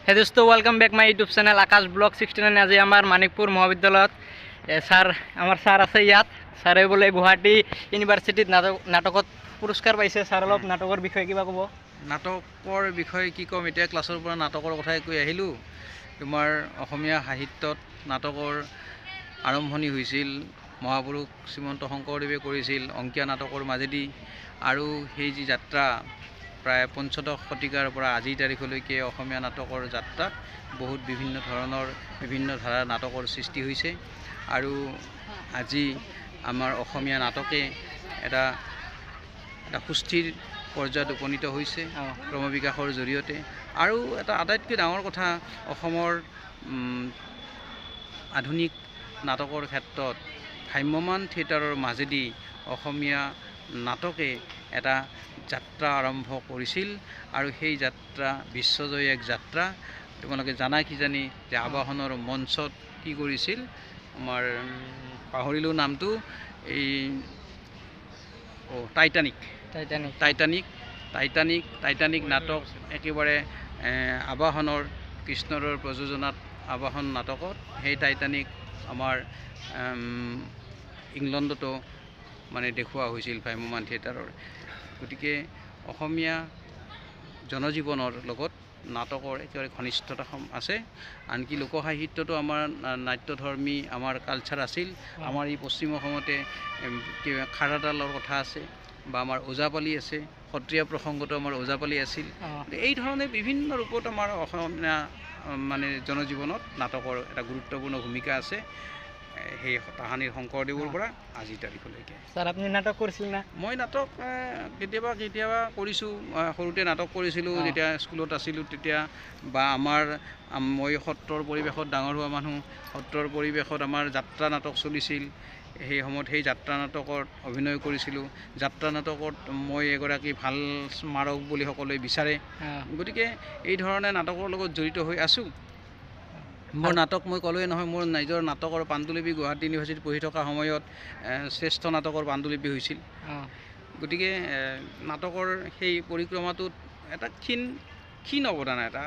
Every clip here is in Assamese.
হে দোস্ত welcome back my YouTube channel Akash blog 69 আজি আমার মানিকপুর মহাবিদ্যালয়ত স্যার আমার স্যার আছে ইয়াত স্যারে বলে গুৱাহাটী ইউনিভাৰ্চিটিত নাটকত পুৰস্কাৰ পাইছে স্যাৰ অলপ নাটকৰ বিষয়ে কিবা ক'ব নাটকৰ বিষয়ে কি ক'ম এতিয়া ক্লাছৰ পৰা নাটকৰ কথাই কৈ আহিলোঁ তোমাৰ অসমীয়া সাহিত্যত নাটকৰ আৰম্ভণি হৈছিল মহাপুৰুষ শ্ৰীমন্ত শংকৰদেৱে কৰিছিল অংকীয়া নাটকৰ মাজেদি আৰু সেই যি যাত্ৰা প্ৰায় পঞ্চদশ শতিকাৰ পৰা আজিৰ তাৰিখলৈকে অসমীয়া নাটকৰ যাত্ৰাত বহুত বিভিন্ন ধাৰাৰ নাটকৰ সৃষ্টি হৈছে আৰু আজি আমাৰ অসমীয়া নাটকে এটা সুস্থিৰ পৰ্যায়ত উপনীত হৈছে ক্ৰমবিকাশৰ জৰিয়তে আৰু এটা আটাইতকৈ ডাঙৰ কথা অসমৰ আধুনিক নাটকৰ ক্ষেত্ৰত ভ্ৰাম্যমান থিয়েটাৰৰ মাজেদি অসমীয়া নাটকে এটা যাত্ৰা আৰম্ভ কৰিছিল আৰু সেই যাত্ৰা বিশ্বজয়ী এক যাত্ৰা তোমালোকে জানা কিজানি যে আবাহনৰ মঞ্চত কি কৰিছিল আমাৰ পাহৰিলোঁ নামটো এই টাইটানিক নাটক একেবাৰে আবাহনৰ কৃষ্ণৰৰ প্ৰযোজনাত আবাহন নাটকত সেই টাইটানিক আমাৰ ইংলণ্ডতো মানে দেখুওৱা হৈছিল ভ্ৰাম্যমান থিয়েটাৰৰ গতিকে অসমীয়া জনজীৱনৰ লগত নাটকৰ একেবাৰে ঘনিষ্ঠতা আছে আনকি লোকসাহিত্যতো আমাৰ নাট্যধৰ্মী আমাৰ কালচাৰ আছিল আমাৰ এই পশ্চিম অসমতে খাৰাতালৰ কথা আছে বা আমাৰ ওজাপালি আছে সত্ৰীয়া প্ৰসংগতো আমাৰ ওজাপালি আছিল এই ধৰণে বিভিন্ন ৰূপত আমাৰ অসমীয়া মানে জনজীৱনত নাটকৰ এটা গুৰুত্বপূৰ্ণ ভূমিকা আছে সেই তাহানিৰ শংকৰদেৱৰ পৰা আজিৰ তাৰিখলৈকে স্যাৰ আপনি নাটক কৰিছিল না মই নাটক কেতিয়াবা কৰিছোঁ সৰুতে নাটক কৰিছিলোঁ যেতিয়া স্কুলত আছিলোঁ তেতিয়া বা মই সত্ৰৰ পৰিৱেশত ডাঙৰ হোৱা মানুহ সত্ৰৰ পৰিৱেশত আমাৰ যাত্ৰা নাটক চলিছিল সেই সময়ত সেই যাত্ৰা নাটকত অভিনয় কৰিছিলোঁ যাত্ৰা নাটকত মই এগৰাকী ভাল স্মাৰক বুলি সকলোৱে বিচাৰে গতিকে এই ধৰণে নাটকৰ লগত জড়িত হৈ আছোঁ মোৰ নাটক মই ক'লোৱে নহয় মোৰ নিজৰ নাটকৰ পাণ্ডুলিপি গুৱাহাটী ইউনিভাৰ্চিটিত পঢ়ি থকা সময়ত শ্ৰেষ্ঠ নাটকৰ পাণ্ডুলিপি হৈছিল গতিকে নাটকৰ সেই পৰিক্ৰমাটোত এটা ক্ষীণ অৱদান এটা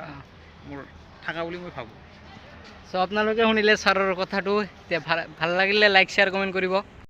মোৰ থকা বুলি মই ভাবোঁ আপোনালোকে শুনিলে ছাৰৰ কথাটো এতিয়া ভাল লাগিলে লাইক শ্বেয়াৰ কমেণ্ট কৰিব।